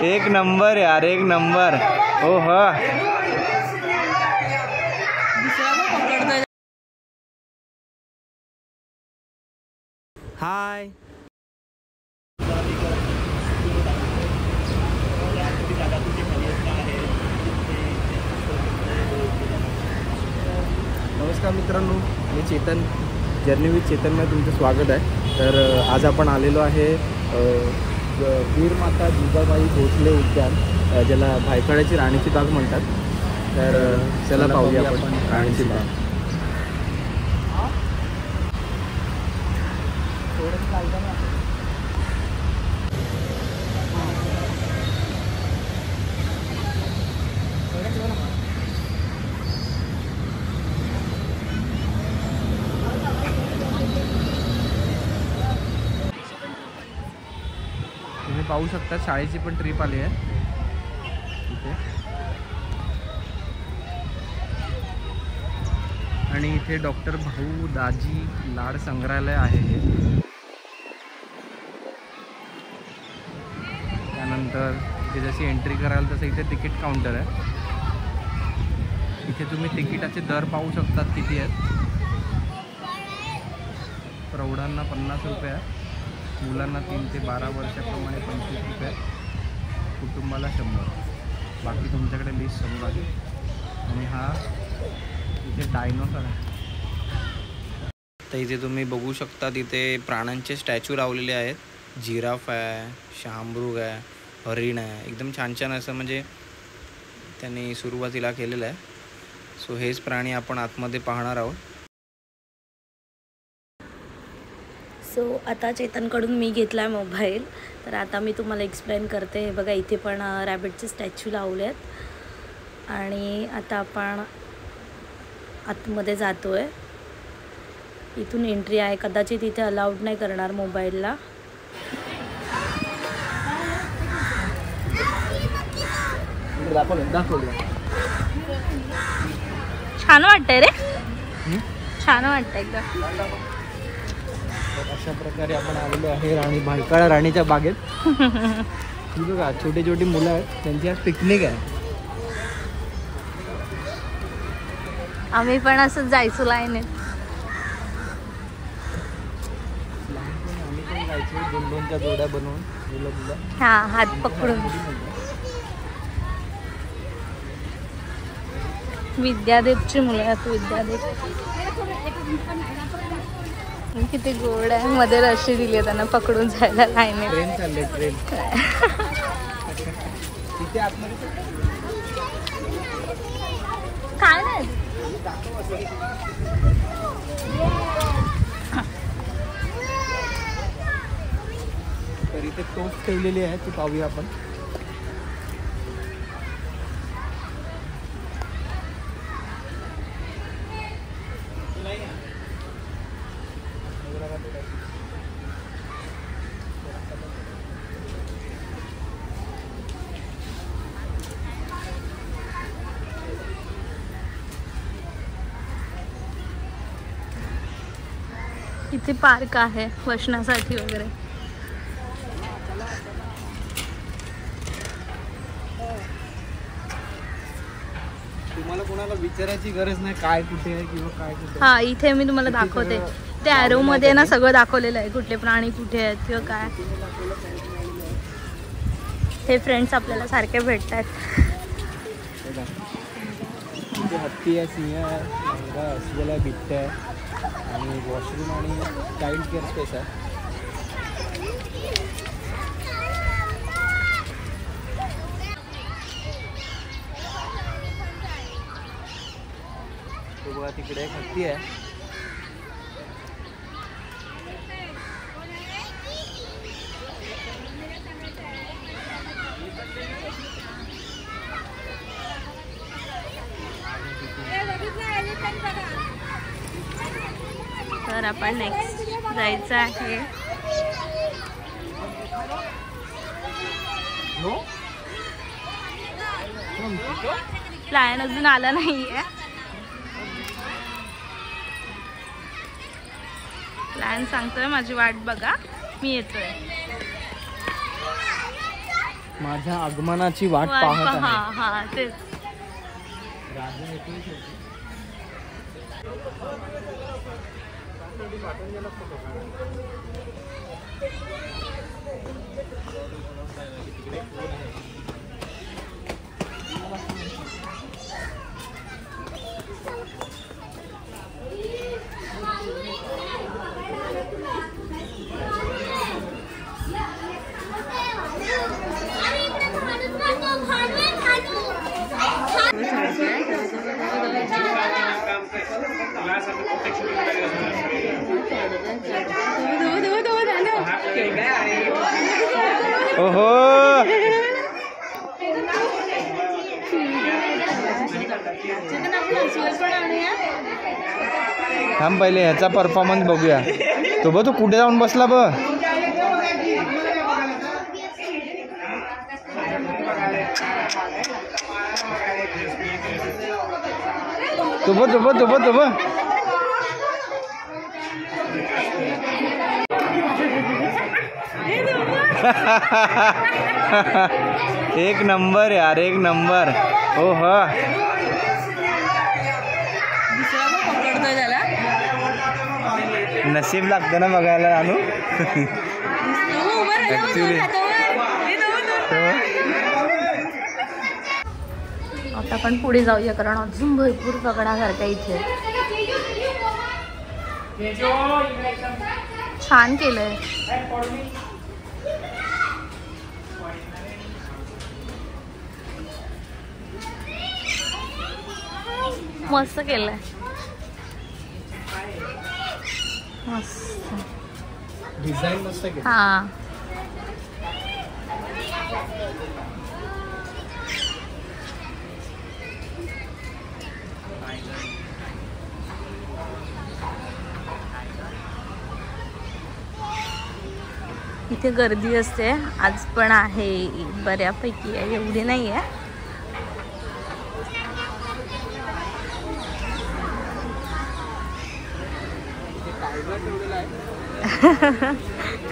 एक नंबर यार, एक नंबर. ओ हा. हाय. नमस्कार मित्रांनो, मी चेतन, जर्नी विथ चेतनमध्ये तुमचं स्वागत आहे. तर आज आपण आलेलो आहे वीर माता जिजाबाई भोसले उद्यान, ज्याला भायखळ्याची राणीची बाग म्हणतात. तर चला पाहूया आपण राणीची बाग. तुम्ही पाहू शकता शाळेची पण ट्रिप आली आहे इथे. आणि इथे डॉक्टर भाऊ दाजी लाड संग्रहालय आहे हे. त्यानंतर इथे जशी एंट्री कराल तसं इथे तिकीट काउंटर आहे. इथे तुम्ही तिकिटाचे दर पाहू शकतात किती आहेत. प्रौढांना 50 रुपये आहे, मुलांना 3 ते 12 वर्षाप्रमाणे 25 रुपये, कुटुंबाला 100. बाकी तुमच्याकडे लिस्ट समजा. आणि हा इथे डायनोसॉर आहे. तर इथे तुम्ही बघू शकता, तिथे प्राण्यांचे स्टॅच्यू लावलेले आहेत. जिराफ आहे, शाहमृग आहे, हरिण आहे. एकदम छान छान असं म्हणजे त्यांनी सुरुवातीला केलेलं आहे. सो हेच प्राणी आपण आतमध्ये पाहणार आहोत. सो आता चेतनकडून मी घेतला आहे मोबाईल, तर आता मी तुम्हाला एक्सप्लेन करते. हे बघा, इथे पण रॅबिटचे स्टॅच्यू लावले आहेत. आणि आता आपण आतमध्ये जातो आहे. इथून एंट्री आहे. कदाचित इथे अलाउड नाही करणार मोबाईलला. छान वाटतंय रे, छान वाटतंय एकदम. अशा प्रकारे आपण आलेलो आहे भायखळा राणीच्या बागेत. बघा, छोटी छोटी मुलं आहेत, त्यांची आज पिकनिक आहे. आम्ही पण असंच जायचो लाईनीत. आम्ही पण जायचो 2-2च्या जोड्या बनवून मुलं. हा, हात पकडून. विद्यादेवची मुलं आहेत. विद्यादेव किती गोड आहे. मध्ये रशी दिली आहे त्यांना पकडून जायला लाईनीत. ट्रेन चालले, ट्रेन. तिथे आतमध्ये काय नाही. तर इथे टोप ठेवलेली आहे, ती पाहूया आपण. इथे पार्क आहे बसण्यासाठी वगैरे. तुम्हाला कोणाला विचारायची गरज नाही काय कुठे आहे किंवा काय कुठे. हा, इथे मी तुम्हाला दाखवते. ते ॲरो मध्ये ना सगळं दाखवलेलं आहे, कुठले प्राणी कुठे आहेत किंवा काय. हे फ्रेंड्स आपल्याला सारखे भेटतात. हत्ती आहे, सिंह आहे, नांगा, अस्वल आहे, बिबट्या आहे. आणि वॉशरूम आणि चाइल्ड केअर स्पेस आहे. तो बघा, तिकडे एक हत्ती आहे. तर आपण नेक्स्ट जायचं आहे. लायन अजून आला नाहीये. प्लॅन सांगतोय, माझी वाट बघा, मी येतोय. माझ्या आगमनाची वाट पाहत आहे. हा तेच. ओहो, थांब पहिले ह्याचा परफॉर्मन्स बघूया. तो बघ, तू कुठे जाऊन बसला बघ. तो बघ. एक नंबर यार, एक नंबर. हो हो, नशीब लागतं ना बघायला आणू. ऍक्च्युली आता आपण पुढे जाऊया, कारण अजून भरपूर बघण्यासारखं इथे. छान केलंय. मस्त केलंय, मस्त डिझाईन मस्त केलं. हा, इथे गर्दी असते. आज पण आहे, बऱ्यापैकी आहे, एवढी नाही आहे.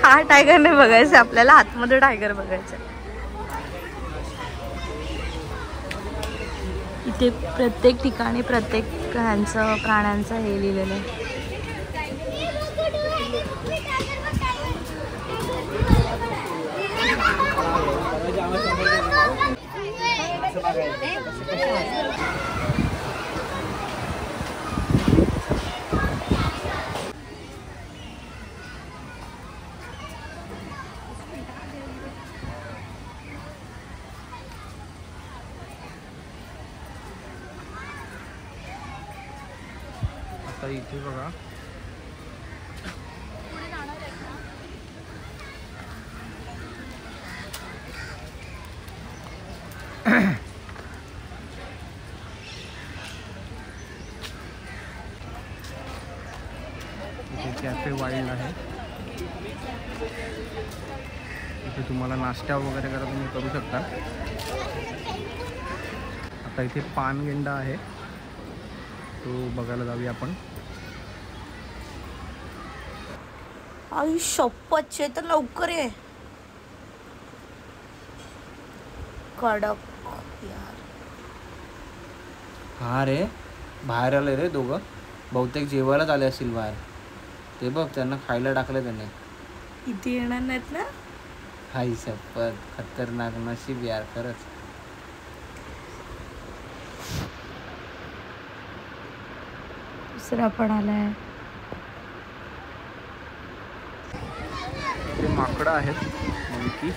हा टायगर नाही बघायचं आपल्याला, आतमध्ये टायगर बघायचं. इथे प्रत्येक ठिकाणी प्रत्येक प्राण्यांचं हे लिहिलेलं आहे. आता इथे बघा, इथे कॅफे वाईल्ड आहे. इथे तुम्हाला नाश्ता वगैरे करा, तुम्ही करू शकता. आता इथे पानगेंडा आहे, तो बघायला जाऊया आपण. आई शपथ, चेतन लवकर ये. कडक यार. हा रे, बाहेर आले रे दोघं. बहुतेक जेवायलाच आले असतील बाहेर. ते बघ, त्यांना खायला टाकलं त्याने. इथे येणार नाहीत ना. हाय शपथ, खतरनाक नशीब यार खरंच. दुसरा पण आलाय. ते माकडं आहेत मंकी.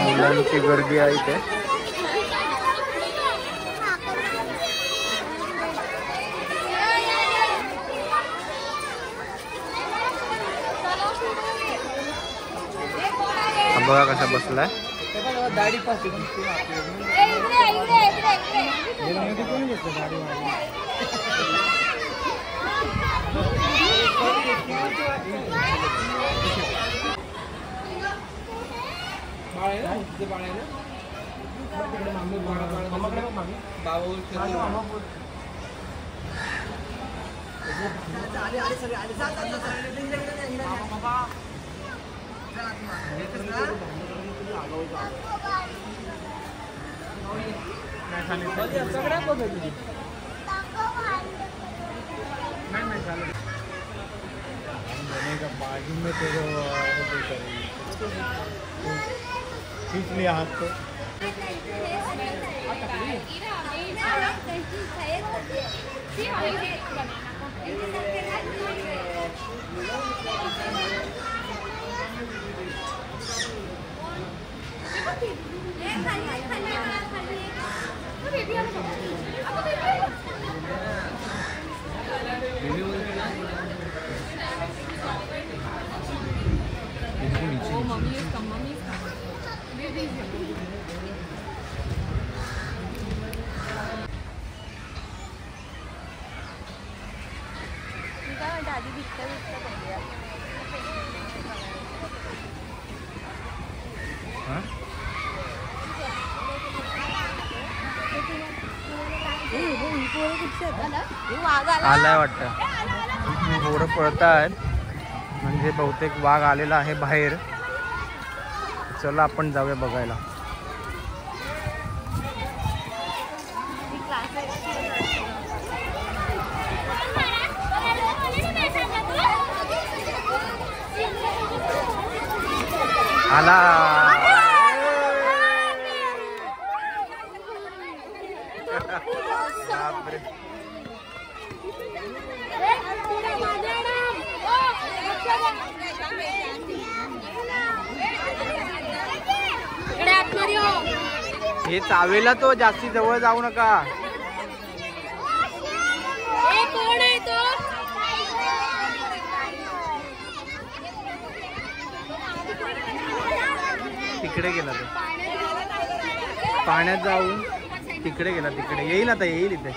मुलांची गर्दी आहे इथे. बघा कसा बसलाय. बाजू में तेरे खींच लिया हाथ को। आलाय वाटतं, पोरं पळतायत म्हणजे बहुतेक वाघ आलेला आहे बाहेर. चला आपण जाऊया बघायला. आला बापरे. हे चावेला तो, जास्ती जवळ जाऊ नका. तिकडे गेला तो, पाण्यात जाऊन तिकडे गेला. तिकडे येईल, आता येईल इथे.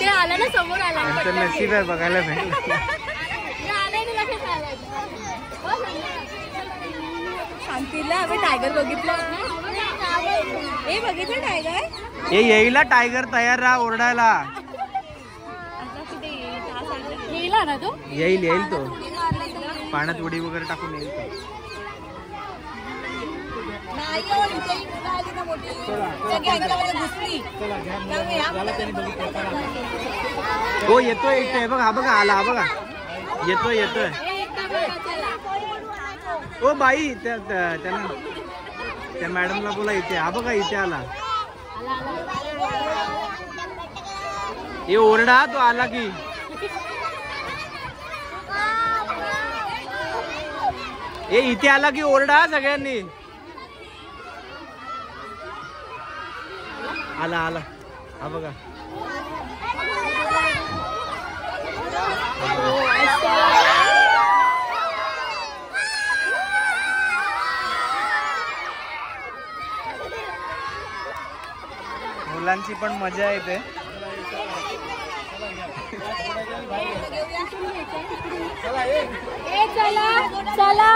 आला ना समोर आला. त्यांचं नशीब आहे बघायला नाही. शांतीला आम्ही टायगर बघितलं. हे बघितलं टायगर. हे येईला टायगर, तयार राहा ओरडायला. येईल ना तो, येईल येईल तो. पाण्यात उडी वगैरे टाकून येईल तो. हो येतोय इथे, बघ हा बघा आला, हा बघा येतोय येतोय. ओ बाई त्यांना त्या मॅडमला बोला इथे. हा बघा इथे आला. हे ओरडा, तो आला की. हे इथे आला की ओरडा सगळ्यांनी. आला आला, हा बघा. मुलांची पण मजा येते. चला चला.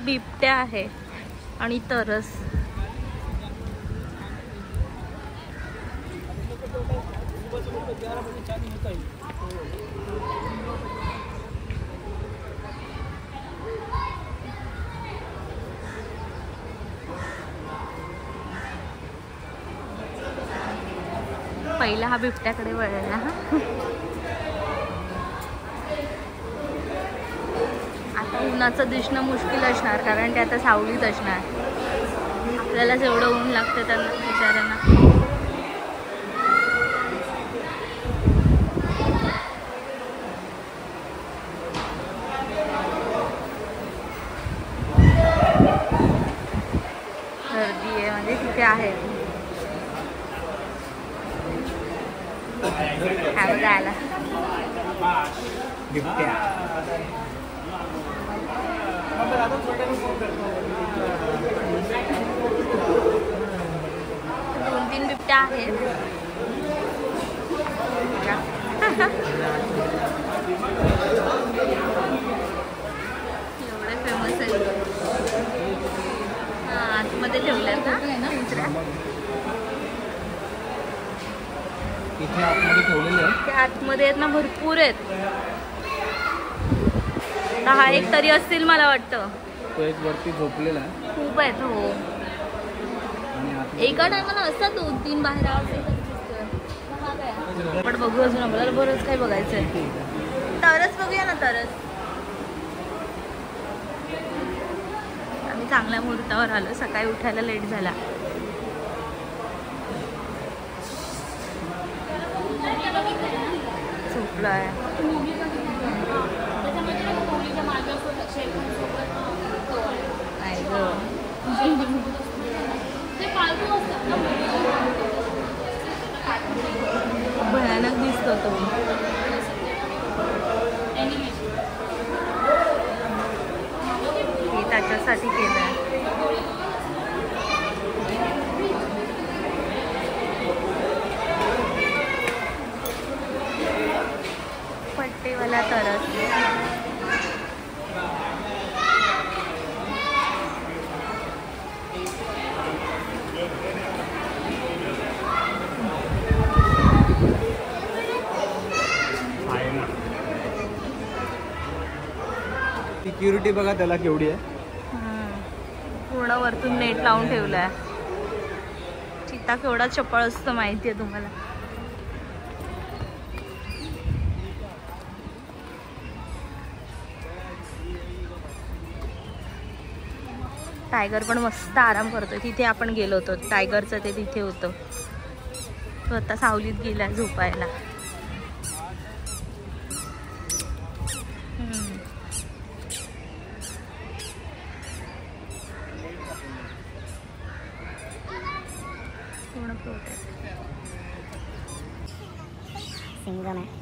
बिबट्या आहे आणि तरस. पहिला हा बिबट्याकडे वळला. आता उन्हाचं दिसणं मुश्किल असणार कारण ते आता सावलीत असणार. आपल्याला जेवढं ऊन लागतं त्यांना बिचाऱ्यांना. गर्दी आहे म्हणजे तिथे आहे. हा बघा आला बिबट्या. 2-3 बिबट्या आहेत. एवढे फेमस आहेत. हा आतमध्ये ठेवल्यात ना पिंजऱ्या. इथे आतमध्ये ठेवलेले आहेत. ते आतमध्ये आहेत ना भरपूर आहेत. 10-1 तरी असतील मला वाटतं. तो एक वरती झोपलेला आहे. खूप आहेत. हो एका टायमाला असतात 2-3 बाहेर असेल. पण बघू अजून आपल्याला बरंच काही बघायचं आहे. तरच बघूया ना तरच. आम्ही चांगल्या मुहूर्तावर आलो. सकाळी उठायला लेट झाला. झोपलो आहे. भयानक दिसतो तो. हे त्याच्यासाठी केलंय. पट्टेवाला तरस. सिक्युरिटी बघा त्याला केवढी आहे. पूर्ण वरतून नेट लावून ठेवलाय. चित्ता केवढा चपळ असतो माहितीये तुम्हाला. टायगर पण मस्त आराम करतोय. तिथे आपण गेलो होतो टायगरचं ते तिथे होतं. तो आता सावलीत गेलाय झोपायला. पूर्ण प्रोटेक्ट. सिंगम आहे.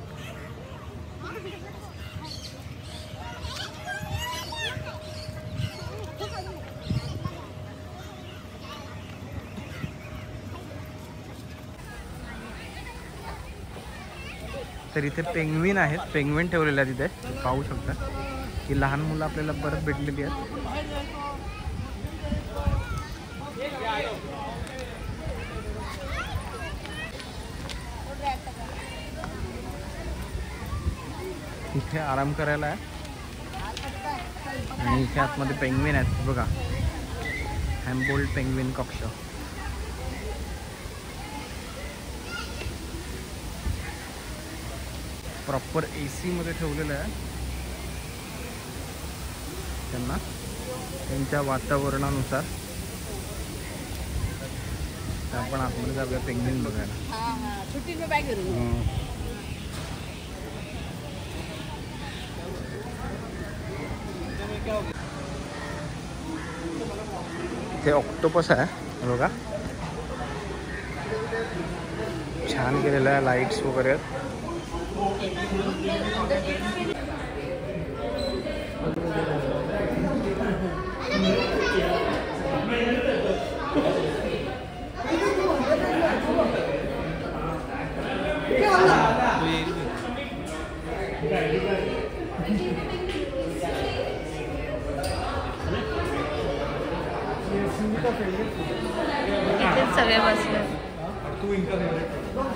तर इथे पेंग्विन आहेत. पेंग्विन ठेवलेले आहेत तिथे पाहू शकता. की लहान मुलं आपल्याला परत भेटलेली आहेत. इथे आराम करायला आहे. आणि इथे आतमध्ये पेंग्विन आहेत बघा. हॅम्बोल्ड पेंग्विन कक्ष. प्रॉपर AC मध्ये ठेवलेलं आहे त्यांना त्यांच्या वातावरणानुसार. आपण आतमध्ये जाऊया पेंग्विन बघायला. इथे ऑक्टोपस आहे बघा. छान केलेलं आहे. लाईट्स वगैरे आहेत. इथेच सगळे बसले.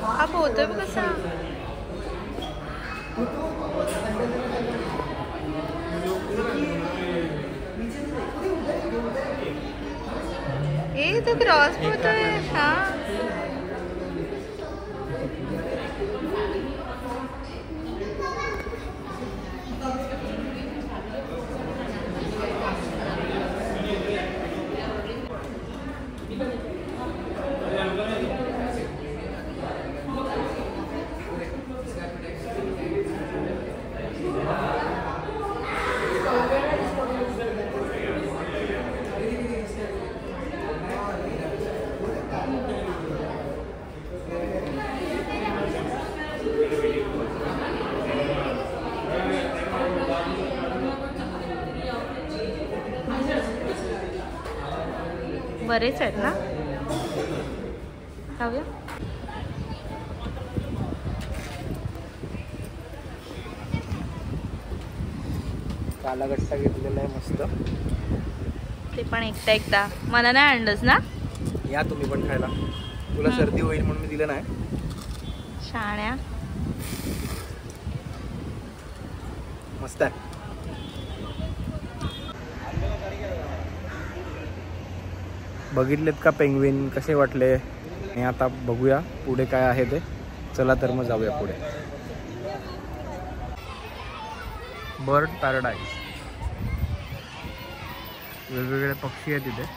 हा पोहतोय बघ कसा. ए तो क्रॉस पोहतोय. हा बरेच आहेत ना. खाऊया. काला गट्टा घेतलेला आहे मस्त. ते पण एकटा मला नाही आणलंस ना. या तुम्ही पण खायला. तुला सर्दी होईल म्हणून मी दिलं नाही. शाण्या. मस्त आहे. बघितलेत का पेंग्विन कसे वाटले. आणि आता बघूया पुढे काय आहे ते. चला तर मग जाऊया पुढे. Bird paradise. वेगवेगळे पक्षी आहेत तिथे.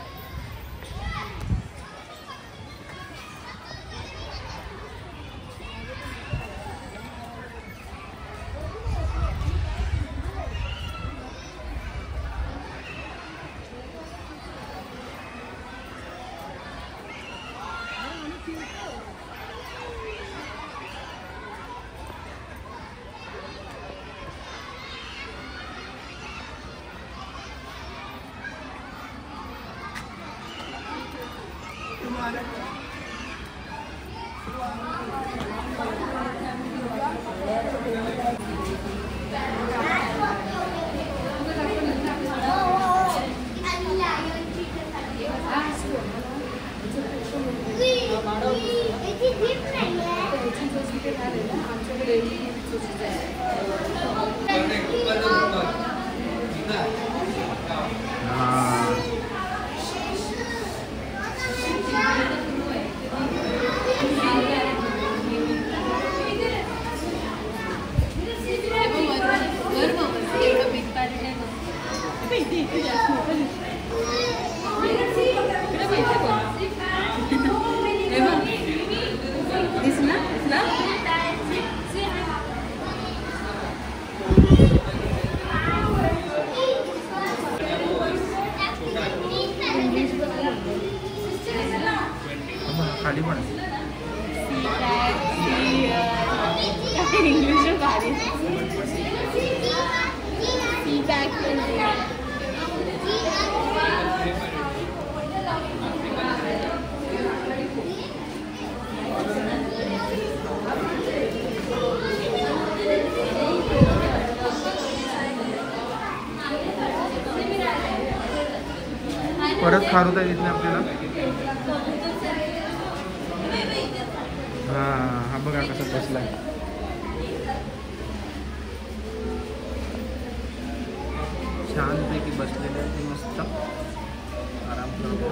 खाली पण परत खारुता येत नाही आपल्याला. हा बघा कसा बसलाय. छानपैकी बसलेले आहे ते मस्त आराम करतो.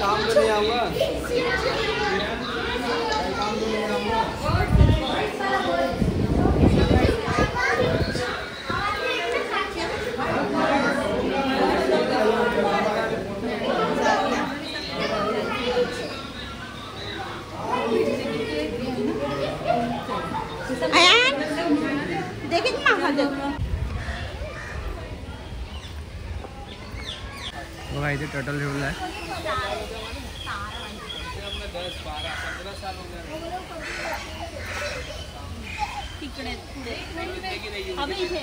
काम तो नहीं आऊंगा. बघा इथे टर्टल ठेवला आहे. तिकडे पुढे अबे इथे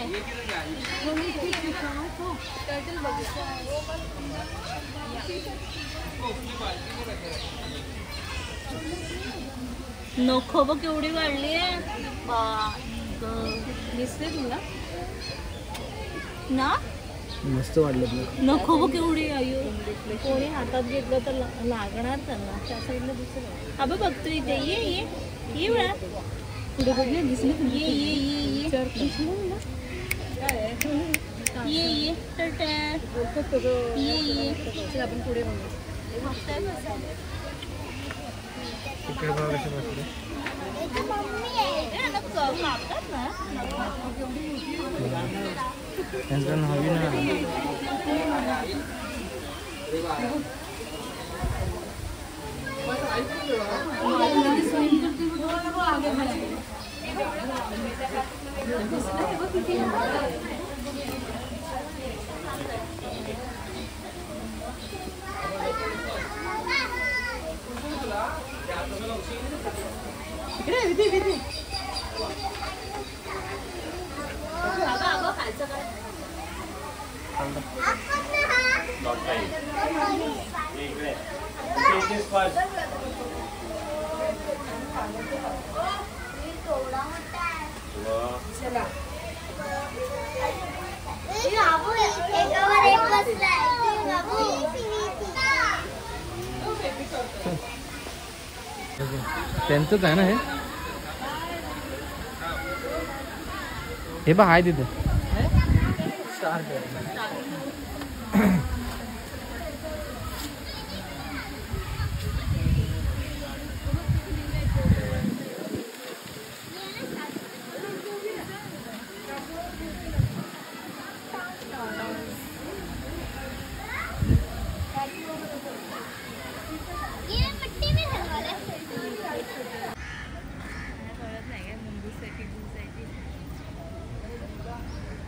टर्टल बघू. नखो बघ केवढी वाढली आहे. दिसते तुला ना. मस्त वाटलं. नको बघ केवढी. अयो कोणी हातात घेतलं तर लागणार त्यांना. त्या साईडला दिसत. अबे बघतो इथे. ये ये ये वेळा पुढे बघले दिसले. ये ये ये ये ये ये टर्टल ये ये. आपण पुढे बघू. तिकडे बघा कसे बसले. त्यांचं नवीन त्यांचंच आहे ना हे बघ आहे तिथे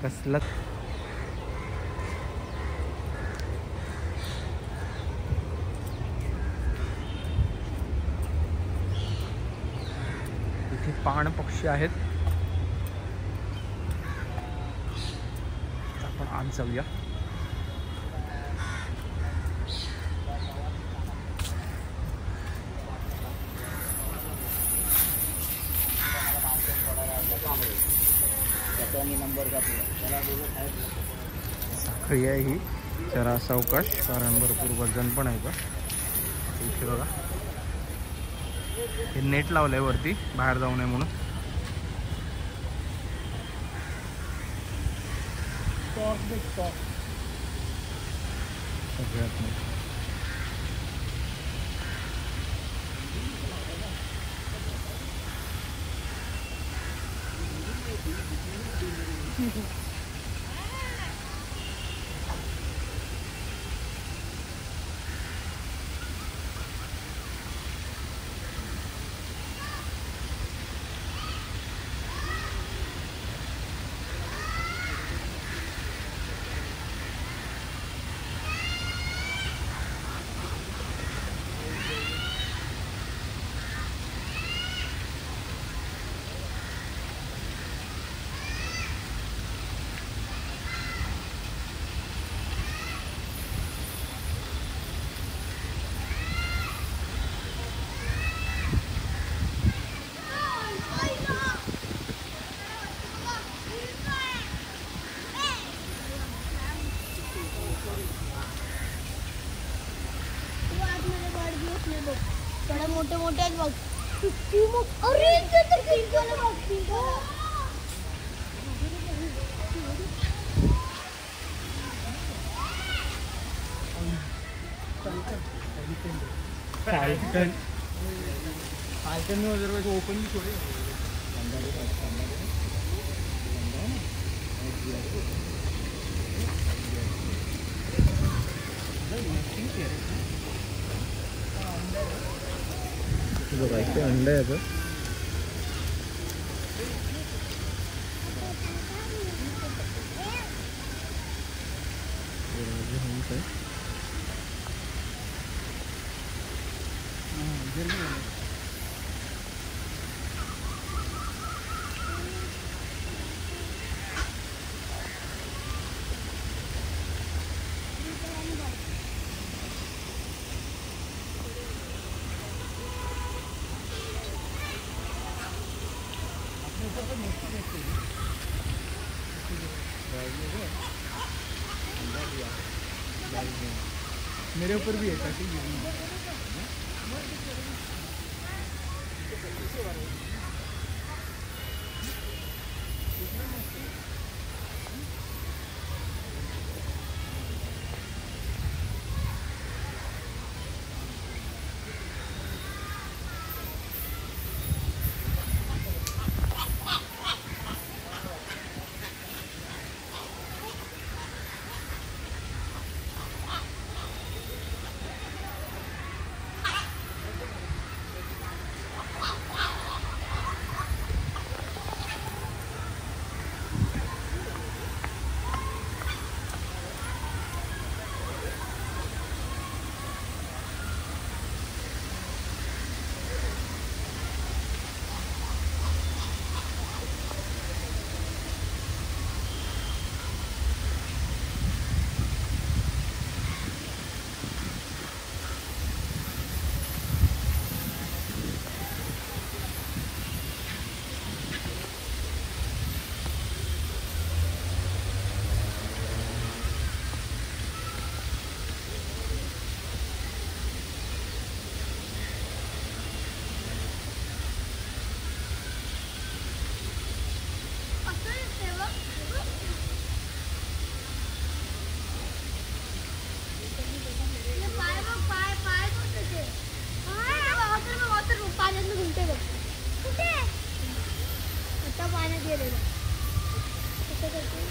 कसलं इथे पाण पक्षी आहेत. आपण आज जाऊया. साखळी आहे ही जरा सावकाश कारण भरपूर वजन पण आहे का. इथे बघा हे नेट लावलंय वरती बाहेर जाऊ नये म्हणून. सगळ्यात मोठं मोठे मोठे आहेत बघ. अरे इथे तर पिंक वाला बघ. पिंक वाला फाल्कन में उधर को ओपन भी छोड़े. बघा अंडा आहे. मेरे ऊपर भी है ताकि पाण्यात गेलेलं कसं करते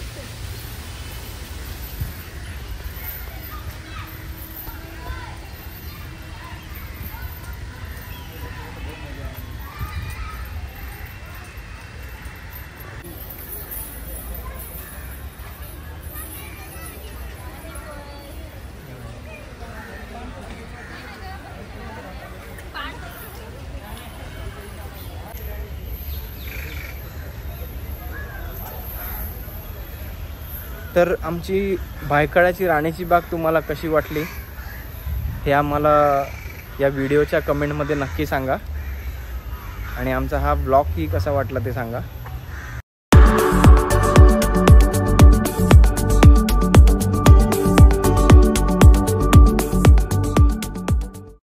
तर आमची भायखळ्याची राणीची बाग तुम्हाला कशी वाटली हे आम्हाला या व्हिडिओच्या कमेंटमध्ये नक्की सांगा आणि आमचा हा ब्लॉगही कसा वाटला ते सांगा.